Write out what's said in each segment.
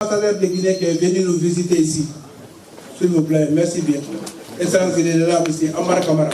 l'ambassadeur de Guinée qui est venu nous visiter ici. S'il vous plaît, merci bien. Excellence, il est là, monsieur Amara Kamara.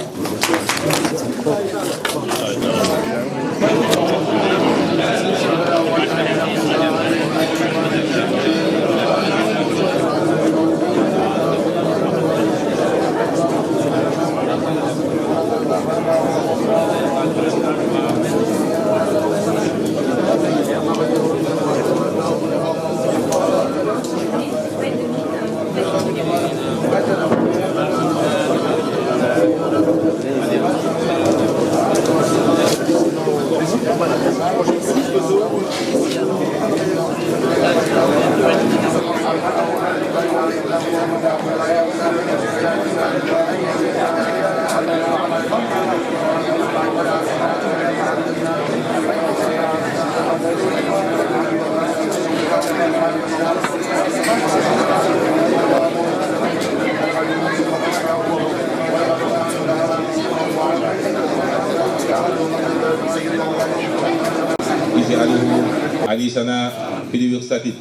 عريسنا في الوقسة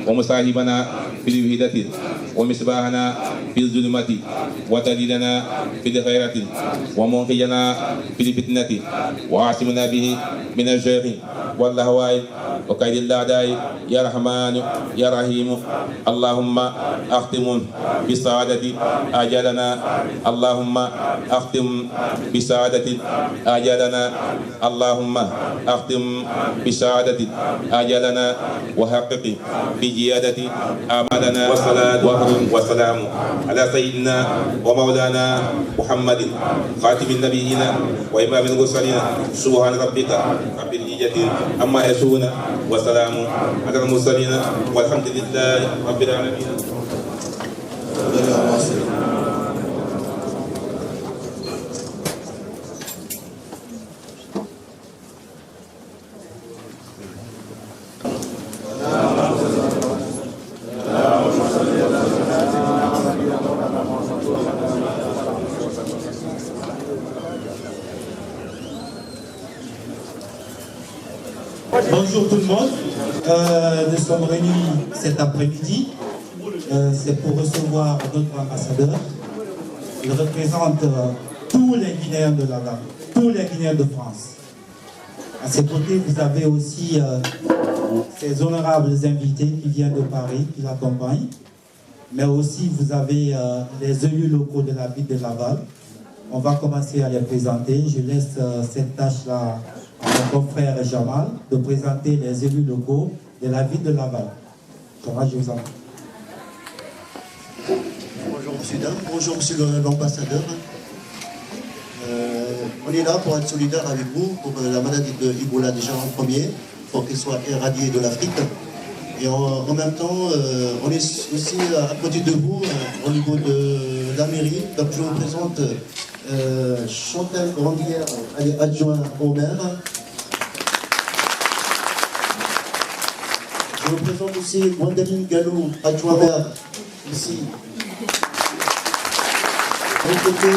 ومصاحبنا في الوحدة ومصباحنا في الظلمة ودليلنا في الخيرة ومنقذنا في الفتنة وعاصمنا به من الشر واللهواء وكيد الأعداء يا رحمن يا رحيم اللهم أختم بسعادة آجالنا اللهم أختم بسعادة آجالنا اللهم أختم بسعادة آجالنا وحقق بجيادة آمالنا والصلاة والسلام على سيدنا ومولانا محمد خاتم النبيين وإمام المرسلين سبحان ربك رب العزة عما يصفون وسلام على المرسلين والحمد لله رب العالمين. Bonjour tout le monde, nous sommes réunis cet après-midi, c'est pour recevoir notre ambassadeur. Il représente tous les Guinéens de Laval, tous les Guinéens de France. À ses côtés, vous avez aussi ces honorables invités qui viennent de Paris, qui l'accompagnent, mais aussi vous avez les élus locaux de la ville de Laval. On va commencer à les présenter. Je laisse cette tâche-là à mon confrère Jamal de présenter les élus locaux de la ville de Laval. Jamal, je vous en prie. Bonjour monsieur, dame. Bonjour monsieur l'ambassadeur. On est là pour être solidaire avec vous pour la maladie de Ebola déjà en premier, pour qu'elle soit éradiée de l'Afrique. Et en même temps, on est aussi à côté de vous au niveau de la mairie. Donc je vous présente Chantal Grandière, elle est adjointe au maire. Je vous présente aussi Gwendoline Gallo, adjoint maire, ici. De l'autre côté,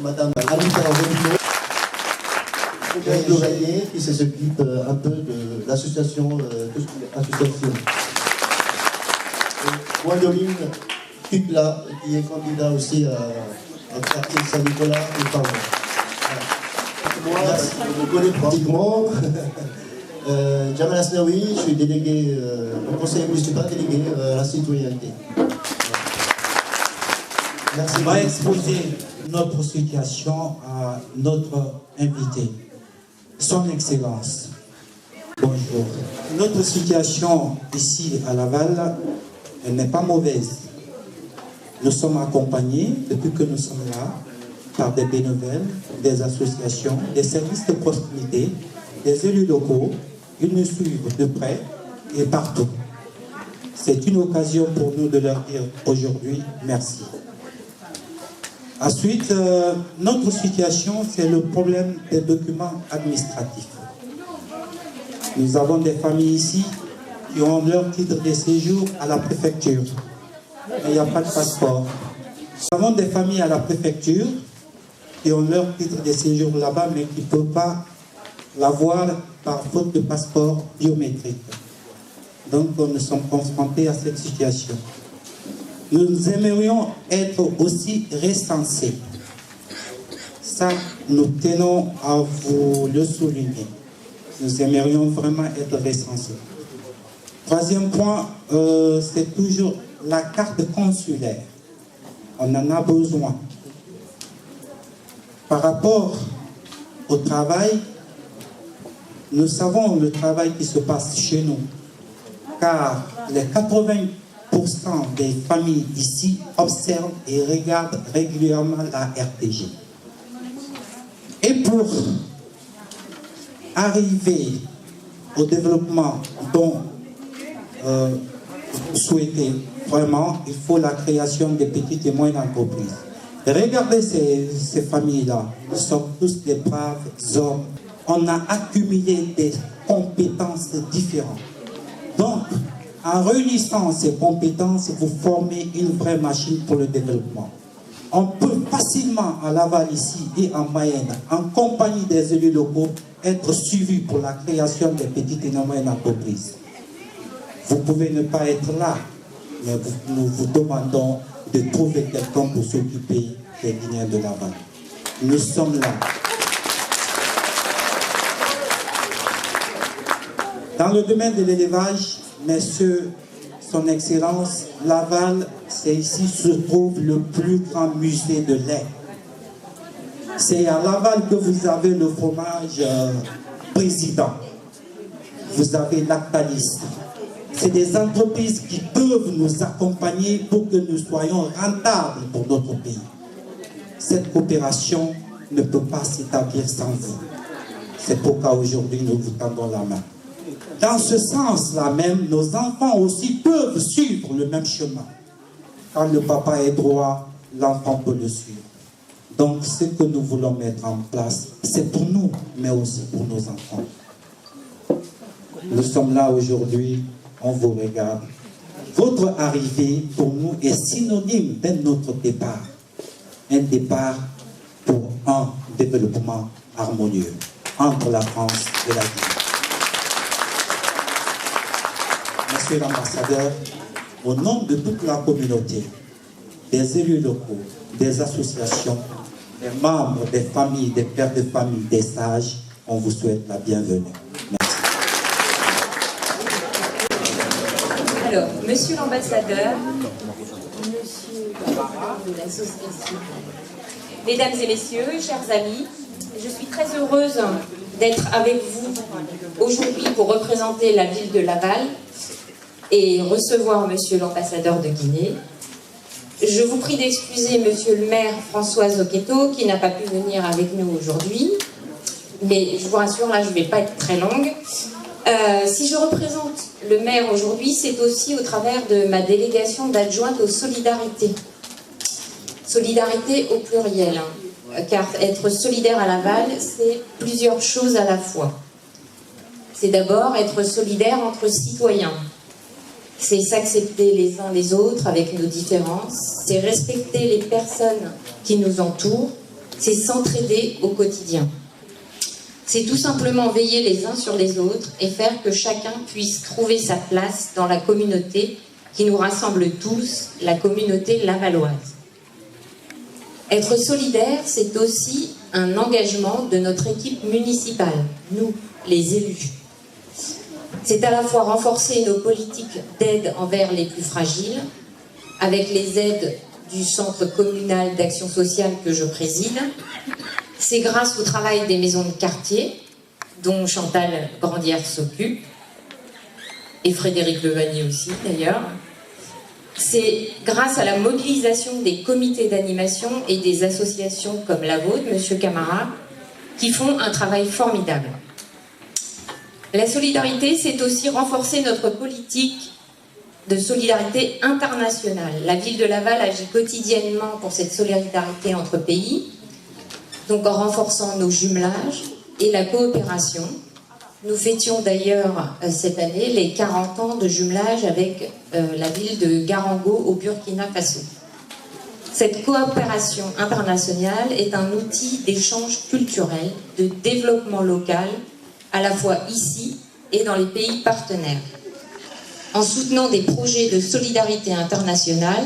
Madame Anita Robino, qui s'occupe un peu de l'association, tout ce qui est association. Gwendoline Kukla, qui est candidat aussi à quartier Saint-Nicolas et Pavon. Moi, je vous connais pratiquement. Jamal Asnaoui, je suis délégué au conseil municipal, délégué à la citoyenneté. Merci. On va exposer notre situation à notre invité, son Excellence. Bonjour. Notre situation ici à Laval, elle n'est pas mauvaise. Nous sommes accompagnés, depuis que nous sommes là, par des bénévoles, des associations, des services de proximité, des élus locaux. Ils nous suivent de près et partout. C'est une occasion pour nous de leur dire aujourd'hui merci. Ensuite, notre situation, c'est le problème des documents administratifs. Nous avons des familles ici qui ont leur titre de séjour à la préfecture, mais il n'y a pas de passeport. Nous avons des familles à la préfecture qui ont leur titre de séjour là-bas, mais qui ne peuvent pas l'avoir par faute de passeport biométrique. Donc nous sommes confrontés à cette situation. Nous aimerions être aussi recensés. Ça, nous tenons à vous le souligner. Nous aimerions vraiment être recensés. Troisième point, c'est toujours la carte consulaire. On en a besoin. Par rapport au travail, nous savons le travail qui se passe chez nous, car les 80% des familles ici observent et regardent régulièrement la RTG. Et pour arriver au développement dont vous souhaitez vraiment, il faut la création des petites et moyennes entreprises. Et regardez ces familles-là, nous sommes tous des braves hommes. On a accumulé des compétences différentes. Donc, en réunissant ces compétences, vous formez une vraie machine pour le développement. On peut facilement à Laval ici et en Mayenne, en compagnie des élus locaux, être suivi pour la création des petites et moyennes entreprises. Vous pouvez ne pas être là, mais nous vous demandons de trouver quelqu'un pour s'occuper des Guinéens de Laval. Nous sommes là. Dans le domaine de l'élevage, messieurs, son Excellence, Laval, c'est ici se trouve le plus grand musée de lait. C'est à Laval que vous avez le fromage président. Vous avez Lactalis. C'est des entreprises qui peuvent nous accompagner pour que nous soyons rentables pour notre pays. Cette coopération ne peut pas s'établir sans vous. C'est pourquoi aujourd'hui nous vous tendons la main. Dans ce sens-là même, nos enfants aussi peuvent suivre le même chemin. Quand le papa est droit, l'enfant peut le suivre. Donc ce que nous voulons mettre en place, c'est pour nous, mais aussi pour nos enfants. Nous sommes là aujourd'hui, on vous regarde. Votre arrivée, pour nous, est synonyme de notre départ. Un départ pour un développement harmonieux entre la France et la Guinée. Monsieur l'ambassadeur, au nom de toute la communauté, des élus locaux, des associations, des membres, des familles, des pères de famille, des sages, on vous souhaite la bienvenue. Merci. Alors, monsieur l'ambassadeur, monsieur de l'association, mesdames et messieurs, chers amis, je suis très heureuse d'être avec vous aujourd'hui pour représenter la ville de Laval et recevoir monsieur l'ambassadeur de Guinée. Je vous prie d'excuser monsieur le maire François Zoqueto qui n'a pas pu venir avec nous aujourd'hui, mais je vous rassure, là je ne vais pas être très longue. Si je représente le maire aujourd'hui, c'est aussi au travers de ma délégation d'adjointe aux solidarités. Solidarité au pluriel, car être solidaire à Laval, c'est plusieurs choses à la fois. C'est d'abord être solidaire entre citoyens. C'est s'accepter les uns les autres avec nos différences, c'est respecter les personnes qui nous entourent, c'est s'entraider au quotidien. C'est tout simplement veiller les uns sur les autres et faire que chacun puisse trouver sa place dans la communauté qui nous rassemble tous, la communauté lavalloise. Être solidaire, c'est aussi un engagement de notre équipe municipale, nous, les élus. C'est à la fois renforcer nos politiques d'aide envers les plus fragiles, avec les aides du Centre communal d'action sociale que je préside. C'est grâce au travail des maisons de quartier, dont Chantal Grandière s'occupe, et Frédéric Levanier aussi d'ailleurs. C'est grâce à la mobilisation des comités d'animation et des associations comme la vôtre, Monsieur Camara, qui font un travail formidable. La solidarité, c'est aussi renforcer notre politique de solidarité internationale. La ville de Laval agit quotidiennement pour cette solidarité entre pays, donc en renforçant nos jumelages et la coopération. Nous fêtions d'ailleurs cette année les 40 ans de jumelage avec la ville de Garango au Burkina Faso. Cette coopération internationale est un outil d'échange culturel, de développement local, à la fois ici et dans les pays partenaires. en soutenant des projets de solidarité internationale,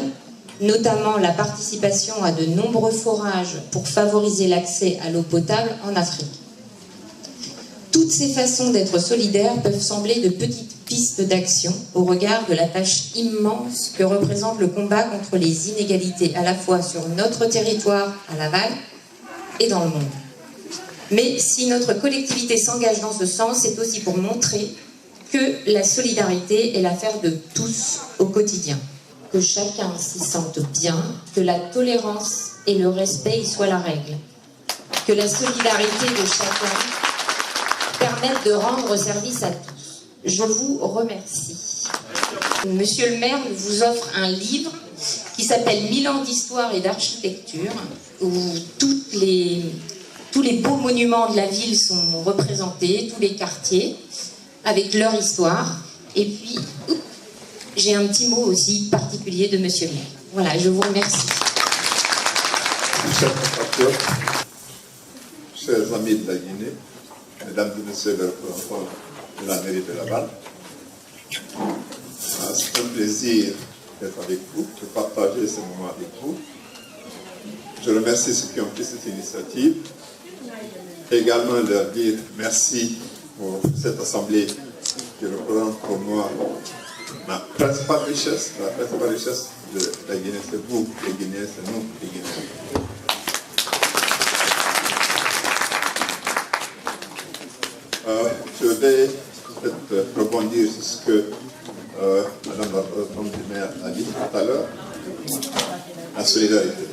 notamment la participation à de nombreux forages pour favoriser l'accès à l'eau potable en Afrique. Toutes ces façons d'être solidaires peuvent sembler de petites pistes d'action au regard de la tâche immense que représente le combat contre les inégalités à la fois sur notre territoire à Laval et dans le monde. Mais si notre collectivité s'engage dans ce sens, c'est aussi pour montrer que la solidarité est l'affaire de tous au quotidien. Que chacun s'y sente bien, que la tolérance et le respect y soient la règle. Que la solidarité de chacun permette de rendre service à tous. Je vous remercie. Monsieur le maire vous offre un livre qui s'appelle 1000 ans d'histoire et d'architecture, où tous les beaux monuments de la ville sont représentés, tous les quartiers, avec leur histoire. Et puis, j'ai un petit mot aussi particulier de monsieur le maire. Voilà, je vous remercie. Chers compatriotes, chers amis de la Guinée, mesdames et messieurs les représentants de la mairie de Laval, c'est un plaisir d'être avec vous, de partager ce moment avec vous. Je remercie ceux qui ont pris cette initiative et également leur dire merci pour cette assemblée qui représente pour moi la principale richesse de la Guinée. C'est vous, les Guinéens, c'est nous, les Guinéens. Je vais peut-être rebondir sur ce que Madame la représentante du maire a dit tout à l'heure. La solidarité.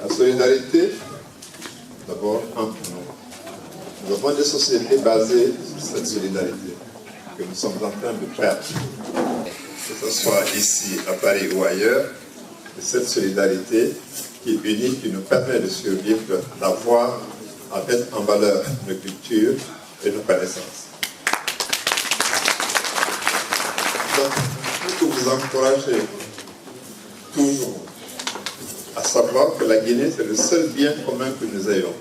La solidarité, d'abord, entre nous. Nous avons des sociétés basées sur cette solidarité que nous sommes en train de perdre. Que ce soit ici, à Paris ou ailleurs, c'est cette solidarité qui est unique, qui nous permet de survivre, d'avoir à mettre en valeur nos cultures et nos connaissances. Donc, je peux vous encourager toujours à savoir que la Guinée, c'est le seul bien commun que nous ayons.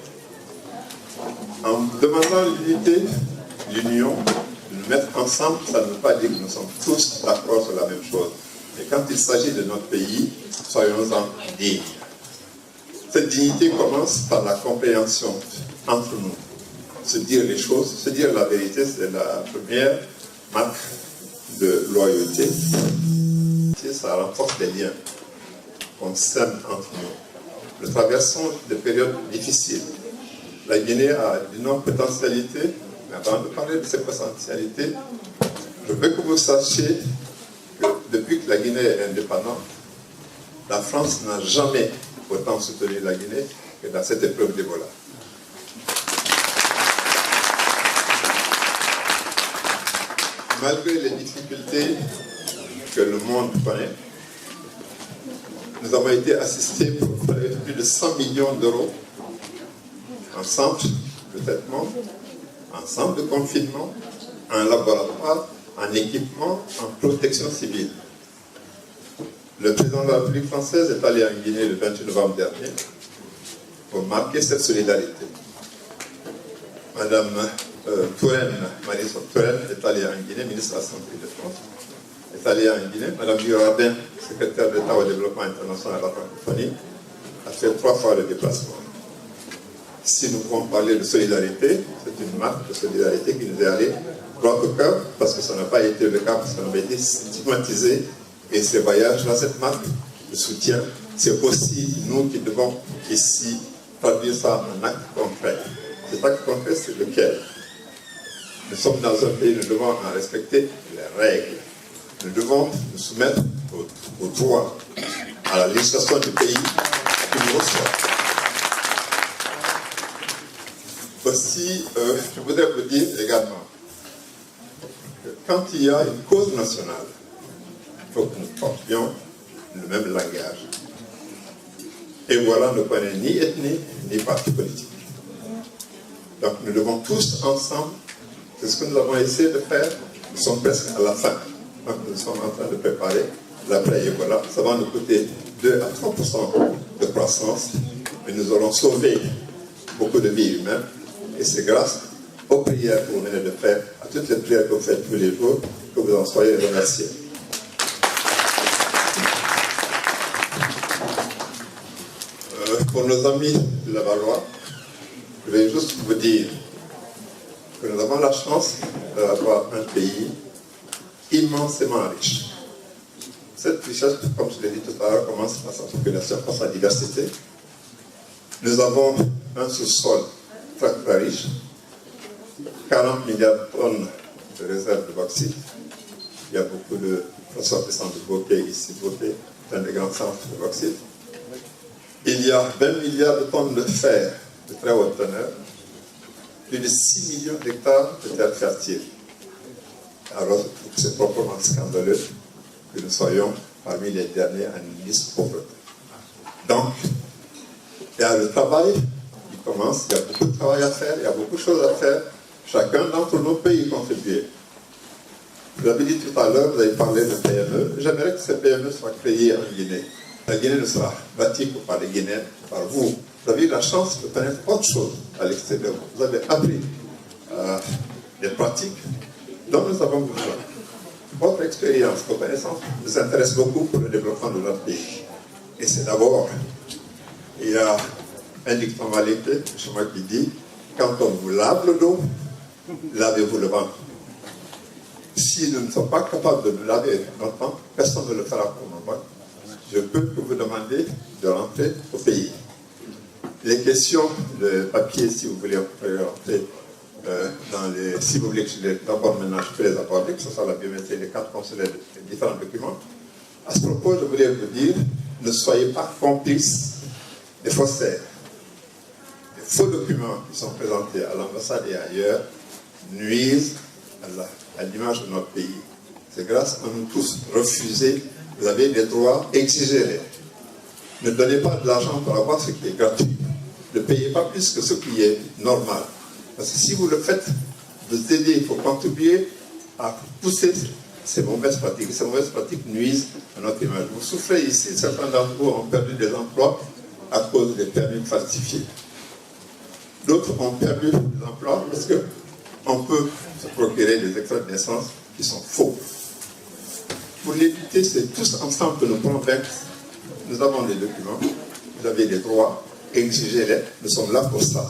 En demandant l'unité, l'union, de nous mettre ensemble, ça ne veut pas dire que nous sommes tous d'accord sur la même chose. Mais quand il s'agit de notre pays, soyons-en dignes. Cette dignité commence par la compréhension entre nous. Se dire les choses, se dire la vérité, c'est la première marque de loyauté. Ça renforce les liens qu'on sème entre nous. Nous traversons des périodes difficiles. La Guinée a d'énormes potentialités, mais avant de parler de ces potentialités, je veux que vous sachiez que depuis que la Guinée est indépendante, la France n'a jamais autant soutenu la Guinée que dans cette épreuve d'Ebola. Malgré les difficultés que le monde connaît, nous avons été assistés pour plus de 100 millions d'euros en centre de traitement, en centre de confinement, en laboratoire, en équipement, en protection civile. Le président de la République française est allé en Guinée le 28 novembre dernier pour marquer cette solidarité. Madame Marisol Touraine est allée en Guinée, ministre de la Santé de France, est allée en Guinée. Madame Duradin, secrétaire d'État au développement international à la francophonie, a fait 3 fois le déplacement. Si nous pouvons parler de solidarité, c'est une marque de solidarité qui nous est allée droit au cœur, parce que ça n'a pas été le cas, parce qu'on avait été stigmatisé. Et ces voyages-là, cette marque de soutien, c'est aussi nous qui devons ici traduire ça en acte concret. Cet acte concret, c'est lequel? Nous sommes dans un pays, nous devons en respecter les règles. Nous devons nous soumettre au droit, à la législation du pays qui nous reçoit. Aussi, je voudrais vous dire également que quand il y a une cause nationale, il faut que nous portions le même langage. Et voilà, ne connaît ni ethnie, ni parti politique. Donc nous devons tous ensemble, c'est ce que nous avons essayé de faire, nous sommes presque à la fin. Donc nous sommes en train de préparer l'après-Ebola. Ça va nous coûter 2 à 3% de croissance, mais nous aurons sauvé beaucoup de vies humaines. Et c'est grâce aux prières que vous venez de faire, à toutes les prières que vous faites tous les jours, que vous en soyez remerciés. Pour nos amis de la Valois, je vais juste vous dire que nous avons la chance d'avoir un pays immensément riche. Cette richesse, comme je l'ai dit tout à l'heure, commence par sa population, par sa diversité. Nous avons un sous-sol très très riche, 40 milliards de tonnes de réserves de bauxite. Il y a beaucoup de ressortissants de Bokeh ici, Bokeh, un des grands centres de bauxite. Il y a 20 milliards de tonnes de fer de très haute teneur, plus de 6 millions d'hectares de terres fertiles. Alors, c'est proprement scandaleux que nous soyons parmi les derniers en une liste pauvreté. Donc, il y a le travail qui commence, il y a beaucoup de travail à faire, il y a beaucoup de choses à faire. Chacun d'entre nous peut y contribuer. Vous avez dit tout à l'heure, vous avez parlé de PME. J'aimerais que ces PME soient créées en Guinée. La Guinée ne sera bâtie que par les Guinéens, par vous. Vous avez eu la chance de connaître autre chose à l'extérieur. Vous avez appris des pratiques dont nous avons besoin. Votre expérience, vos connaissances nous intéressent beaucoup pour le développement de notre pays. Et c'est d'abord, il y a un dicton malais chez moi qui dit, quand on vous lave le dos, lavez-vous le ventre. Si nous ne sommes pas capables de nous laver notre ventre, personne ne le fera pour nous. Je peux vous demander de rentrer au pays. Les questions de papier, si vous voulez rentrer dans les... Si vous voulez que je les aborde maintenant, je peux les aborder, que ce soit la biométrie, les cartes consulaires, les différents documents. À ce propos, je voulais vous dire, ne soyez pas complices des faussaires. Les faux documents qui sont présentés à l'ambassade et ailleurs nuisent à l'image de notre pays. C'est grâce à nous tous. Refusez, vous avez des droits, exigez-les. Ne donnez pas de l'argent pour avoir ce qui est gratuit. Ne payez pas plus que ce qui est normal. Parce que si vous le faites, vous aidez, il faut contribuer à pousser ces mauvaises pratiques. Ces mauvaises pratiques nuisent à notre image. Vous souffrez ici, certains d'entre vous ont perdu des emplois à cause des permis falsifiés. D'autres ont perdu des emplois parce qu'on peut se procurer des extraits de naissance qui sont faux. Pour l'éviter, c'est tous ensemble que nous pouvons vaincre. Nous avons des documents, vous avez des droits, exigez-les, nous sommes là pour ça.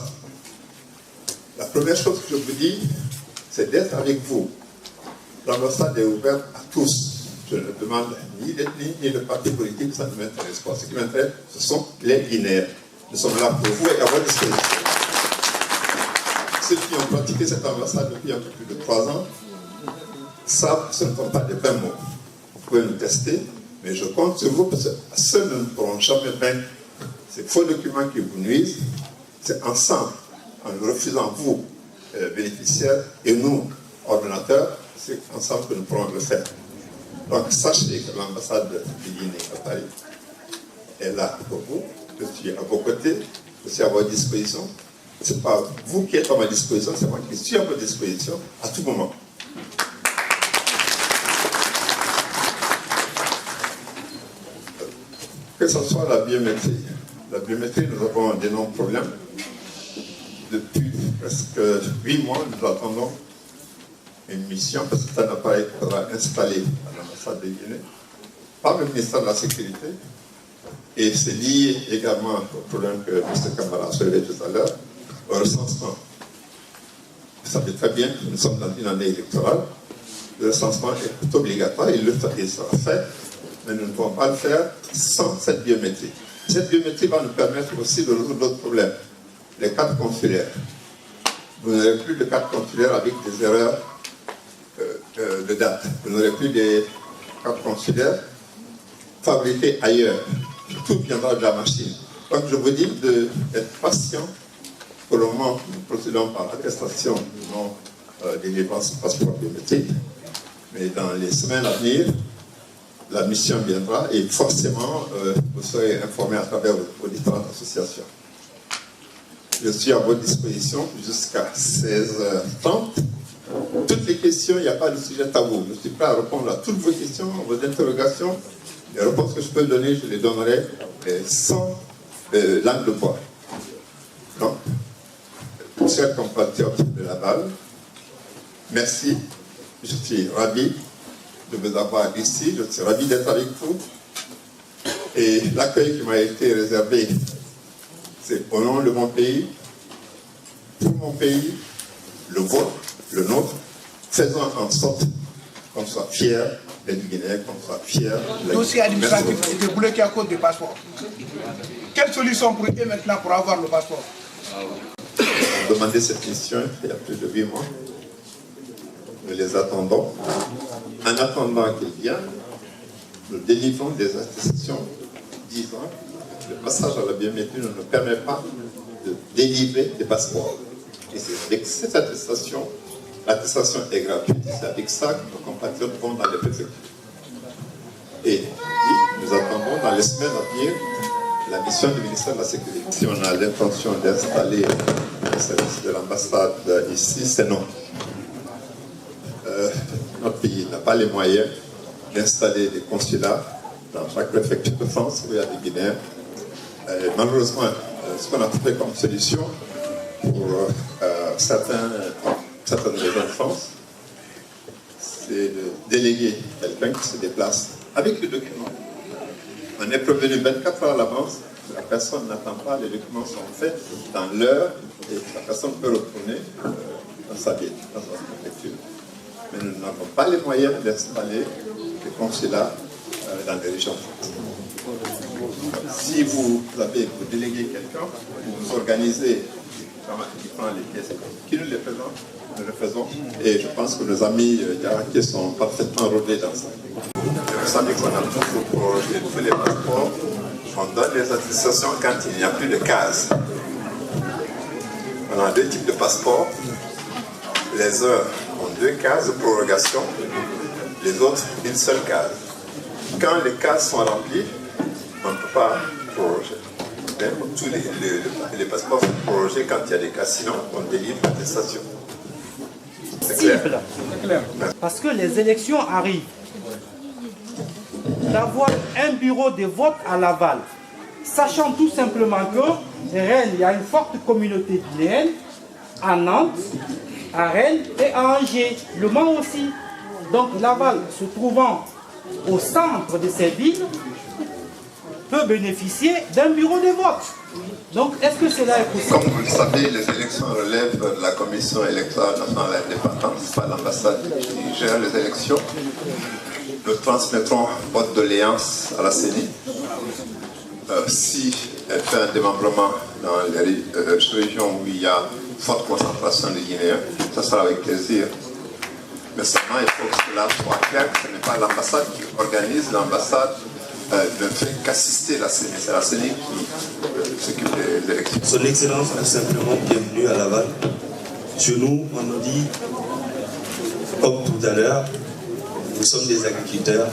La première chose que je vous dis, c'est d'être avec vous. L'ambassade est ouverte à tous. Je ne demande ni d'ethnie, ni de parti politique, ça ne m'intéresse pas. Ce qui m'intéresse, ce sont les Guinéens. Nous sommes là pour vous et à votre disposition. Ceux qui ont pratiqué cette ambassade depuis un peu plus de 3 ans savent que ce ne sont pas des vains mots. Vous pouvez nous tester, mais je compte sur vous parce que seuls ne pourront jamais vaincre ces faux documents qui vous nuisent. C'est ensemble, en nous refusant vous, bénéficiaires, et nous, ordonnateurs, c'est ensemble que nous pourrons le faire. Donc sachez que l'ambassade de Guinée à Paris est là pour vous. Je suis à vos côtés, je suis à votre disposition. Ce n'est pas vous qui êtes à ma disposition, c'est moi qui suis à votre disposition à tout moment. Que ce soit la biométrie. La biométrie, nous avons d'énormes problèmes. Depuis presque 8 mois, nous attendons une mission, parce que c'est un appareil qui sera installé à l'ambassade de Guinée par le ministère de la Sécurité. Et c'est lié également au problème que M. Kamara a soulevé tout à l'heure, au recensement. Vous savez très bien que nous sommes dans une année électorale. Le recensement est obligatoire, il sera fait, mais nous ne pouvons pas le faire sans cette biométrie. Cette biométrie va nous permettre aussi de résoudre d'autres problèmes. Les cartes consulaires. Vous n'aurez plus de cartes consulaires avec des erreurs de date. Vous n'aurez plus des cartes consulaires fabriquées ailleurs. Tout viendra de la machine. Donc je vous dis d'être patient. Pour le moment, nous procédons par attestation non délivrance passeport biométrique. Mais dans les semaines à venir, la mission viendra et forcément, vous serez informés à travers vos différentes associations. Je suis à votre disposition jusqu'à 16h30. Toutes les questions, il n'y a pas de sujet tabou. Je suis prêt à répondre à toutes vos questions, vos interrogations. Les réponses que je peux donner, je les donnerai sans langue de bois. Donc, chers compatriotes de Laval, merci. Je suis ravi de vous avoir ici. Je suis ravi d'être avec vous. Et l'accueil qui m'a été réservé, c'est au nom de mon pays, pour mon pays, le vôtre, le nôtre. Faisons en sorte qu'on soit fiers des Guinéens, qu'on soit fiers de la dossier administratif était bloqué à cause du passeport. Quelle solution pour eux maintenant pour avoir le passeport? Demandez cette question il y a plus de 8 mois. Nous les attendons. En attendant qu'ils viennent, nous délivrons des attestations disant que le passage à la biométrie ne nous permet pas de délivrer des passeports. Et c'est avec cette attestation, l'attestation est gratuite, c'est avec ça que nos compatriotes vont dans les préfectures. Et oui, nous attendons dans les semaines à venir la mission du ministère de la Sécurité. Si on a l'intention d'installer le service de l'ambassade ici, c'est non. Notre pays n'a pas les moyens d'installer des consulats dans chaque préfecture de France où il y a des Guinéens. Malheureusement, ce qu'on a trouvé comme solution pour certaines régions de France, c'est de déléguer quelqu'un qui se déplace avec le document. On est prévenu 24 heures à l'avance, la personne n'attend pas, les documents sont faits dans l'heure et la personne peut retourner dans sa ville, dans sa préfecture. Mais nous n'avons pas les moyens d'installer des consulats dans les régions. Si vous déléguez quelqu'un, vous organisez qui prend les pièces, qui nous les faisons, nous le faisons. Et je pense que nos amis qui sont parfaitement rodés dans ça. Vous savez qu'on a toujours prorogé tous les passeports. On donne les attestations quand il n'y a plus de cases. On a 2 types de passeports. Les uns ont 2 cases de prorogation, les autres une seule case. Quand les cases sont remplies, on ne peut pas proroger. Tous les passeports sont prorogés quand il y a des cas, sinon on délivre l'attestation. C'est clair? Parce que les élections arrivent. D'avoir un bureau de vote à Laval, sachant tout simplement que Rennes, il y a une forte communauté guinéenne, à Nantes, à Rennes et à Angers, Le Mans aussi. Donc Laval, se trouvant au centre de ces villes, peut bénéficier d'un bureau de vote. Donc, est-ce que cela est possible? Comme vous le savez, les élections relèvent de la Commission électorale nationale indépendante, c'est pas l'ambassade qui gère les élections. Nous transmettrons votre doléance à la CENI. Si elle fait un démembrement dans les régions où il y a forte concentration de Guinéens, ça sera avec plaisir. Mais seulement, il faut que cela soit clair que ce n'est pas l'ambassade qui organise, l'ambassade ne fait qu'assister la CENI. C'est la CENI qui s'occupe des élections. Son Excellence, tout simplement, bienvenue à Laval. Chez nous, on nous dit, comme tout à l'heure, nous sommes des agriculteurs.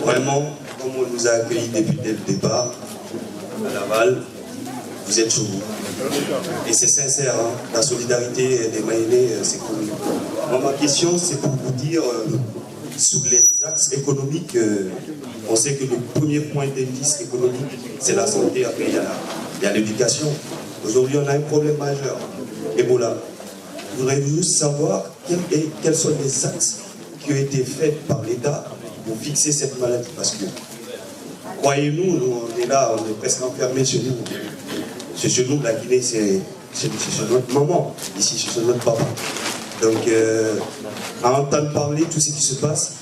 Vraiment, comme on nous a accueillis depuis dès le départ, à Laval, vous êtes chez vous. Et c'est sincère, hein, la solidarité des Maïnés, c'est connu. Ma question, c'est pour vous dire, sur les axes économiques, on sait que le premier point d'indice économique, c'est la santé, après il y a l'éducation. Aujourd'hui, on a un problème majeur, Ebola. Je voudrais juste savoir quels sont les axes qui ont été faits par l'État pour fixer cette maladie. Parce que, croyez-nous, nous, on est là, on est presque enfermés chez nous. Chez nous, la Guinée, c'est chez notre maman, ici, c'est chez notre papa. Donc, à entendre parler tout ce qui se passe,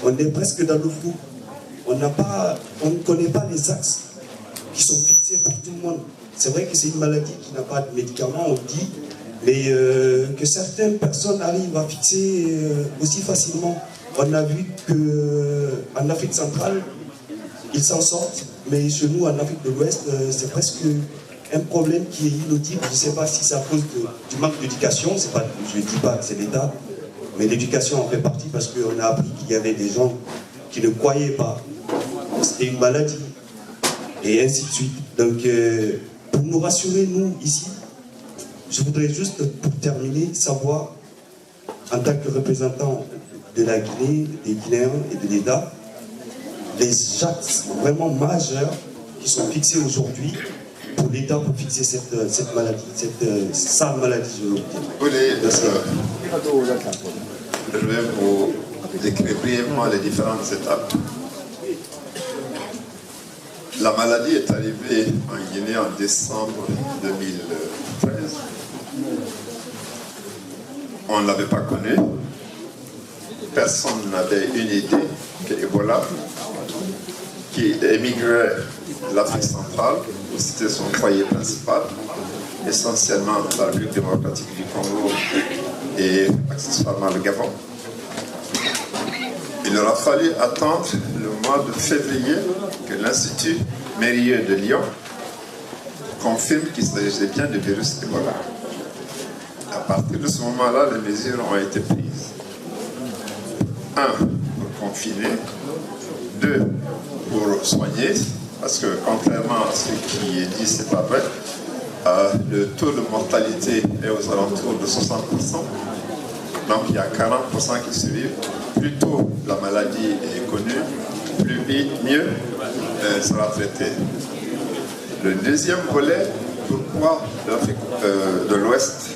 on est presque dans le flou. On ne connaît pas les axes qui sont fixés pour tout le monde. C'est vrai que c'est une maladie qui n'a pas de médicaments, on dit, mais que certaines personnes arrivent à fixer aussi facilement. On a vu qu'en Afrique centrale, ils s'en sortent, mais chez nous, en Afrique de l'Ouest, c'est presque un problème qui est inaudible. Je ne sais pas si c'est à cause du manque d'éducation, je ne dis pas que c'est l'État, mais l'éducation en fait partie parce qu'on a appris qu'il y avait des gens qui ne croyaient pas que c'était une maladie, et ainsi de suite. Donc, pour nous rassurer, nous, ici, je voudrais juste, pour terminer, savoir, en tant que représentant de la Guinée, des Guinéens et de l'État, les axes vraiment majeurs qui sont fixés aujourd'hui pour pour l'État pour fixer cette maladie, cette sale maladie, je veux dire. Oui, je vais vous décrire brièvement les différentes étapes. La maladie est arrivée en Guinée en décembre 2013. On ne l'avait pas connue. Personne n'avait une idée que Ebola, qui émigrait de l'Afrique centrale, où c'était son foyer principal, essentiellement la République démocratique du Congo et accessoirement le Gabon. Il aura fallu attendre le mois de février que l'Institut Mérieux de Lyon confirme qu'il s'agissait bien du virus Ebola. À partir de ce moment-là, les mesures ont été prises. 1. Pour confiner. 2. Pour soigner, parce que contrairement à ce qui est dit, c'est pas vrai. Le taux de mortalité est aux alentours de 60%. Donc il y a 40% qui survivent. Plus tôt la maladie est connue, plus vite, mieux elle sera traitée. Le deuxième volet, pourquoi l'Afrique de l'Ouest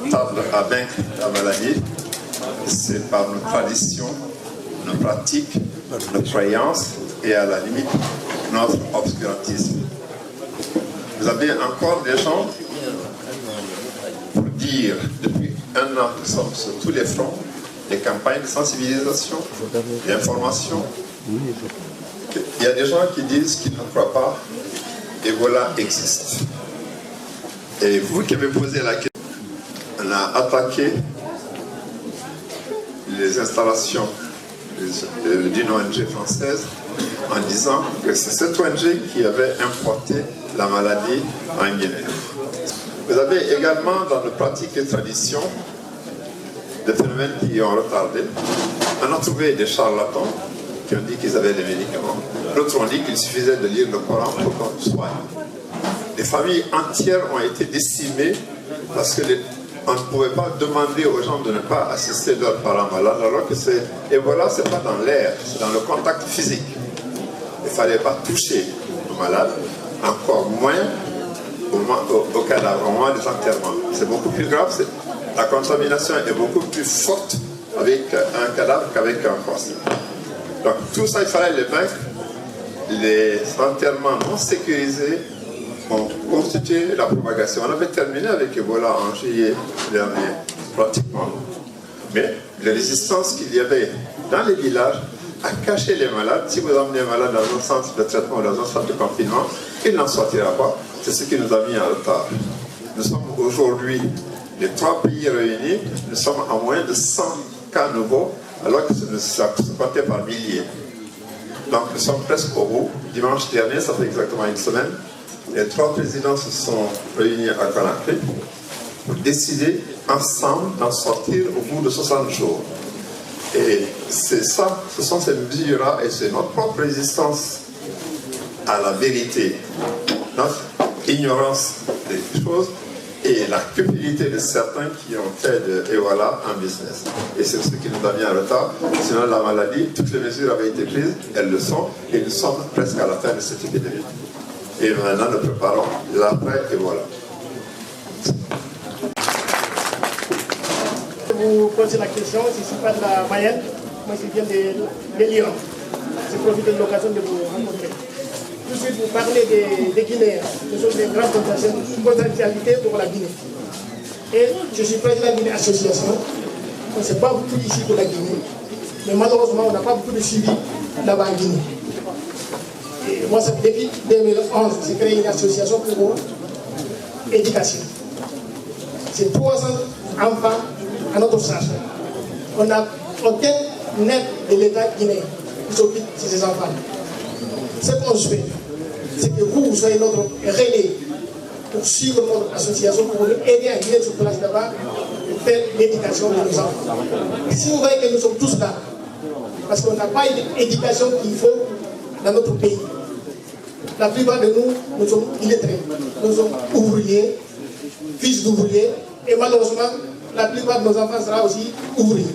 tarde à vaincre la maladie, c'est par nos traditions, nos pratiques, nos croyances et à la limite notre obscurantisme. Vous avez encore des gens pour dire depuis un an que nous sommes sur tous les fronts, des campagnes de sensibilisation, d'information. Il y a des gens qui disent qu'ils ne croient pas, Ebola existe. Et vous qui avez posé la question, on a attaqué les installations d'une ONG française en disant que c'est cette ONG qui avait importé la maladie en Guinée. Vous avez également dans nos pratiques et traditions des phénomènes qui ont retardé. On a trouvé des charlatans qui ont dit qu'ils avaient les médicaments. D'autres ont dit qu'il suffisait de lire le Coran pour qu'on soigne. Des familles entières ont été décimées parce que on ne pouvait pas demander aux gens de ne pas assister leurs parents malades, alors que Ebola, ce n'est pas dans l'air, c'est dans le contact physique. Il ne fallait pas toucher aux malades, encore moins au cadavre, au moins des enterrements. C'est beaucoup plus grave, la contamination est beaucoup plus forte avec un cadavre qu'avec un corps. Donc tout ça, il fallait les vaincre. Les enterrements non sécurisés ont constitué la propagation. On avait terminé avec Ebola en juillet dernier, pratiquement. Mais les résistances qu'il y avait dans les villages a caché les malades. Si vous emmenez un malade dans un centre de traitement ou dans un centre de confinement, il n'en sortira pas. C'est ce qui nous a mis en retard. Nous sommes aujourd'hui, les 3 pays réunis, nous sommes à moins de 100 cas nouveaux, alors que ça se comptait par milliers. Donc nous sommes presque au bout. Dimanche dernier, ça fait exactement une semaine, les 3 présidents se sont réunis à Conakry pour décider ensemble d'en sortir au bout de 60 jours. Et c'est ça, ce sont ces mesures-là, et c'est notre propre résistance à la vérité, notre ignorance des choses et la cupidité de certains qui ont fait de Ebola un business. Et c'est ce qui nous a mis en retard. Sinon la maladie, toutes les mesures avaient été prises, elles le sont, et nous sommes presque à la fin de cette épidémie. Et maintenant nous préparons l'après Ebola. Vous posez la question, je ne suis pas de la Mayenne, moi je viens de l'Iran. Je profite de l'occasion de vous rencontrer. Tout de suite, vous parlez des Guinéens. Nous sommes des grandes potentialités pour la Guinée. Et je suis président d'une association. On ne s'est pas beaucoup ici pour la Guinée. Mais malheureusement, on n'a pas beaucoup de suivi là-bas en Guinée. Et moi, depuis 2011, j'ai créé une association pour l'éducation. C'est 300 enfants à notre charge. On n'a aucun aide de l'État guinéen qui s'occupe de ces enfants. Ce qu'on souhaite, c'est que vous soyez notre relais pour suivre notre association, pour nous aider à Guinée sur place là-bas, pour faire l'éducation de nos enfants. Si vous voyez que nous sommes tous là, parce qu'on n'a pas l'éducation qu'il faut dans notre pays. La plupart de nous, nous sommes illettrés, nous sommes ouvriers, fils d'ouvriers, et malheureusement, la plupart de nos enfants seront aussi ouvriers,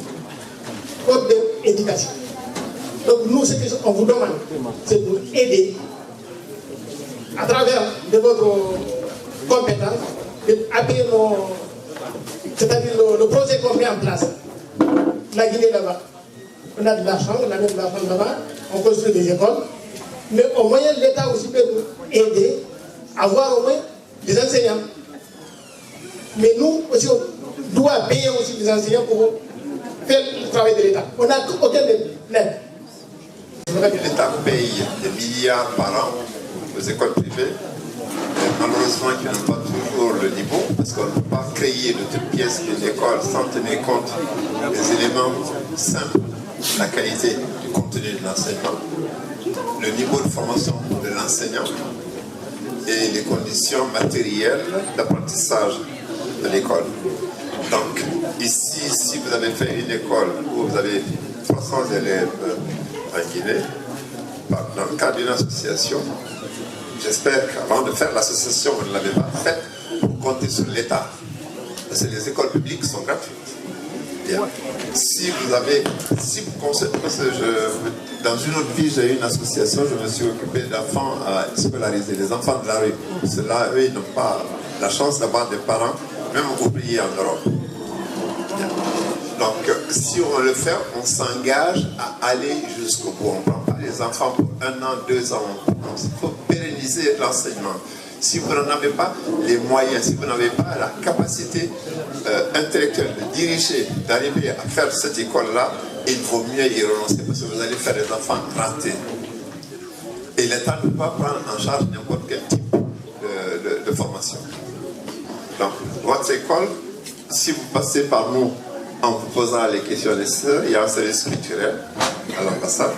faute d'éducation. Donc nous, ce qu'on vous demande, c'est de nous aider à travers de votre compétence, d'appuyer c'est-à-dire le projet qu'on met en place. La Guinée là-bas, on a de l'argent, on a mis de l'argent là-bas, on construit des écoles, mais au moins l'État aussi peut nous aider à avoir au moins des enseignants. Mais nous aussi, on doit payer aussi des enseignants pour faire le travail de l'État. On n'a aucun aide. L'État paye des milliards par an aux écoles privées. Et malheureusement, qui n'ont pas toujours le niveau, parce qu'on ne peut pas créer de toutes pièces d'une école sans tenir compte des éléments simples, la qualité du contenu de l'enseignement, le niveau de formation de l'enseignant et les conditions matérielles d'apprentissage de l'école. Donc, ici, si vous avez fait une école où vous avez 300 élèves en Guinée, dans le cadre d'une association, j'espère qu'avant de faire l'association, vous ne l'avez pas faite pour compter sur l'État. Parce que les écoles publiques sont gratuites. Bien. Si vous constatez, parce que dans une autre vie, j'ai eu une association, je me suis occupé d'enfants scolarisés, les enfants de la rue. Ceux-là, eux, ils n'ont pas la chance d'avoir des parents, même ouvriers en Europe. Bien. Donc, si on le fait, on s'engage à aller jusqu'au bout. On ne prend pas les enfants pour 1 an, 2 ans. Il faut pérenniser l'enseignement. Si vous n'en avez pas les moyens, si vous n'avez pas la capacité intellectuelle de diriger, d'arriver à faire cette école-là, il vaut mieux y renoncer parce que vous allez faire des enfants ratés. Et l'État ne peut pas prendre en charge n'importe quel type de formation. Donc, votre école, si vous passez par nous en vous posant les questions nécessaires, il y a un service culturel à l'ambassade.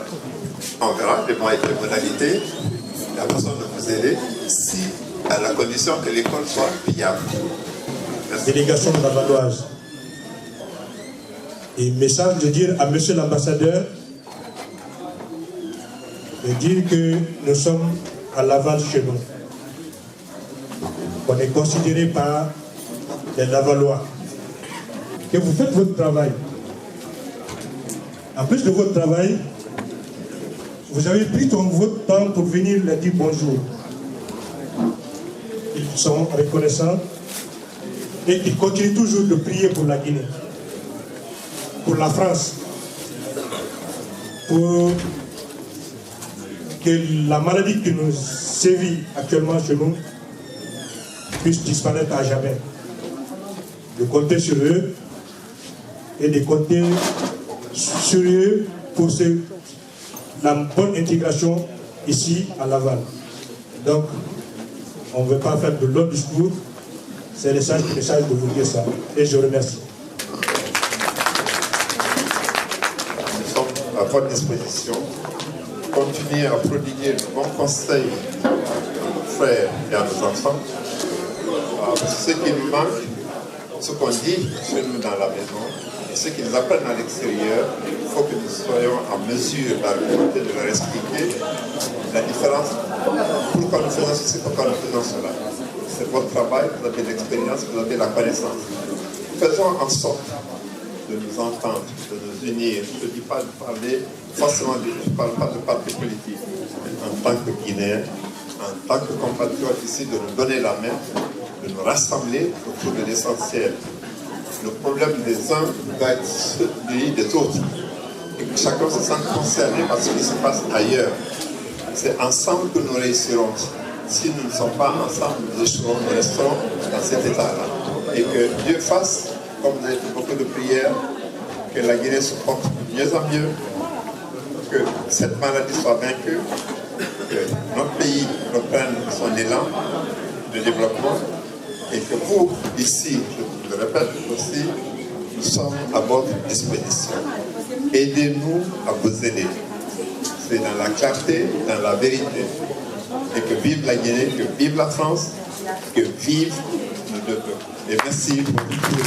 On verra les moyens et les modalités, la façon de vous aider, si à la condition que l'école soit viable. La délégation lavalloise. Et message de dire à monsieur l'ambassadeur de dire que nous sommes à Laval chez nous. On est considéré par les Lavallois. Que vous faites votre travail. En plus de votre travail, vous avez pris votre temps pour venir leur dire bonjour. Ils sont reconnaissants et ils continuent toujours de prier pour la Guinée, pour la France, pour que la maladie qui nous sévit actuellement chez nous puisse disparaître à jamais. De compter sur eux et de compter sur eux pour la bonne intégration ici à Laval. Donc, on ne veut pas faire de longs discours, c'est le message de vous dire ça. Et je remercie. Nous sommes à votre disposition. Continuez à prodiguer de bons conseils à nos frères et à nos enfants. Ce qui nous manque, ce qu'on dit chez nous dans la maison, et ce qu'ils apprennent à l'extérieur, il faut que nous soyons en mesure d'argumenter, de leur expliquer la différence. Pourquoi nous faisons ceci, pourquoi nous faisons cela. C'est votre travail, vous avez l'expérience, vous avez la connaissance. Faisons en sorte de nous entendre, de nous unir. Je ne dis pas de parler forcément, je ne parle pas de parti politique, mais en tant que Guinéen, en tant que compatriotes ici, de nous donner la main, de nous rassembler autour de l'essentiel. Le problème des uns va être celui des autres. Et que chacun se sente concerné par ce qui se passe ailleurs. C'est ensemble que nous réussirons. Si nous ne sommes pas ensemble, nous échouerons, nous resterons dans cet état-là. Et que Dieu fasse, comme vous avez fait beaucoup de prières, que la Guinée se porte de mieux en mieux, que cette maladie soit vaincue, que notre pays reprenne son élan de développement, et que vous, ici, je le répète aussi, nous sommes à votre disposition. Aidez-nous à vous aider. C'est dans la clarté, dans la vérité. Et que vive la Guinée, que vive la France, que vive nos deux peuples. Et merci pour tout le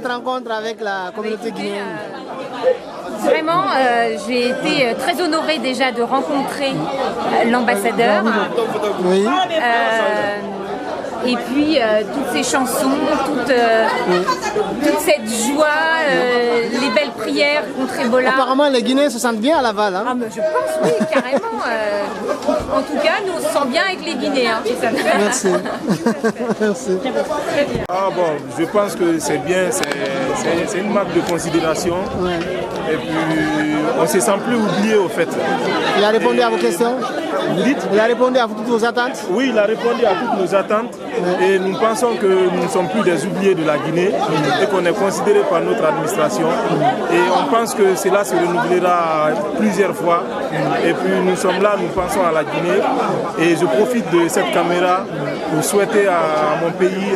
cette rencontre avec la communauté guinéenne? Vraiment, j'ai été très honorée déjà de rencontrer l'ambassadeur. Oui. Et puis toutes ces chansons, toute cette joie, les belles prières contre Ebola. Apparemment, les Guinéens se sentent bien à Laval. Hein? Ah, mais je pense, oui, carrément. En tout cas, nous on se sent bien avec les Guinéens. Ça me fait. Merci. Merci. Ah bon, je pense que c'est bien, c'est une marque de considération. Ouais. Et puis, on ne se sent plus oublié au fait. Il a répondu à vos questions? Vous dites? Il a répondu à toutes vos attentes? Oui, il a répondu à toutes nos attentes. Et nous pensons que nous ne sommes plus des oubliés de la Guinée et qu'on est considéré par notre administration. Et on pense que cela se renouvelera plusieurs fois. Et puis nous sommes là, nous pensons à la Guinée. Et je profite de cette caméra pour souhaiter à mon pays,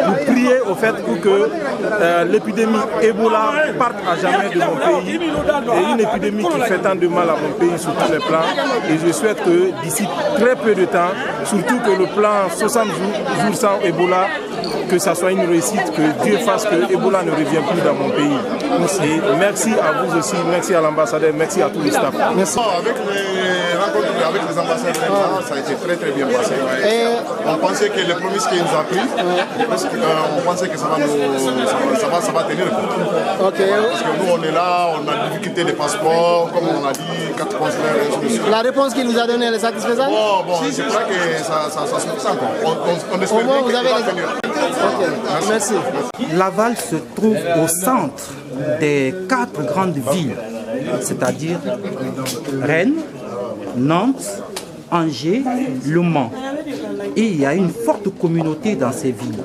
pour prier au fait pour que l'épidémie Ebola parte à jamais de mon pays. Et une épidémie qui fait tant de mal à mon pays sur tous les plans. Et je souhaite que d'ici très peu de temps, surtout que le plan 60 jours sans Ebola, que ça soit une réussite, que Dieu fasse que Ebola ne revienne plus dans mon pays. Et merci à vous aussi, merci à l'ambassadeur, merci à tous les staffs. Merci. Avec les rencontres avec les ambassadeurs, ça a été très bien passé. Ouais. On pensait que les promesses qu'il nous a pris, on pensait que ça va tenir. Okay. Parce que nous on est là, on a des difficultés de passeport, comme on a dit, 4 consulaires. La réponse qu'il nous a donnée, elle est satisfaisante? Bon, je crois que ça se fait encore. On espère au moins, que vous avez ça va les... tenir. Okay. Merci. Laval se trouve au centre des 4 grandes villes, c'est-à-dire Rennes, Nantes, Angers, Le Mans. Et il y a une forte communauté dans ces villes.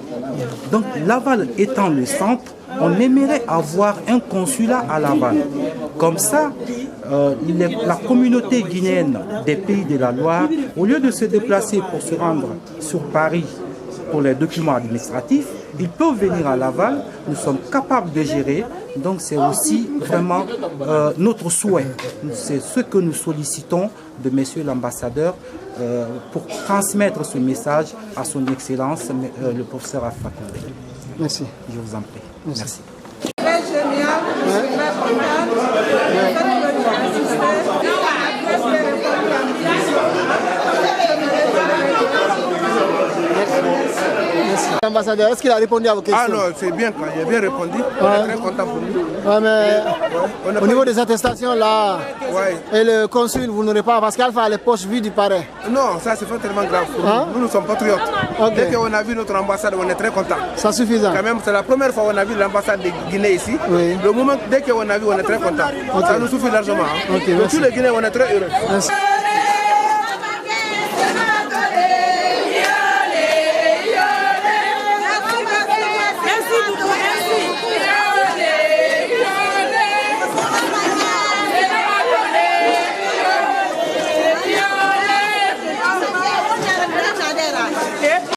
Donc Laval étant le centre, on aimerait avoir un consulat à Laval. Comme ça, la communauté guinéenne des Pays de la Loire, au lieu de se déplacer pour se rendre sur Paris pour les documents administratifs, ils peuvent venir à Laval, nous sommes capables de gérer, donc c'est aussi vraiment notre souhait. C'est ce que nous sollicitons de Monsieur l'ambassadeur pour transmettre ce message à son Excellence, le professeur Alpha Condé. Merci. Je vous en prie. Merci. Très génial, super Merci. L'ambassadeur, est-ce qu'il a répondu à vos questions? Ah non, c'est bien, il a bien répondu. On est très content pour nous. Ouais, mais au niveau des attestations là, et le consul, vous n'aurez pas, parce qu'Alpha a les poches vides, il paraît. Non, ça c'est pas tellement grave pour nous. Nous sommes patriotes. Okay. Dès qu'on a vu notre ambassade, on est très content. C'est suffisant. Quand même, c'est la première fois qu'on a vu l'ambassade de Guinée ici. Oui. Le moment, dès qu'on a vu, on est très content. Okay. Ça nous suffit largement. Hein. Okay, tous les Guinéens, on est très heureux. Merci.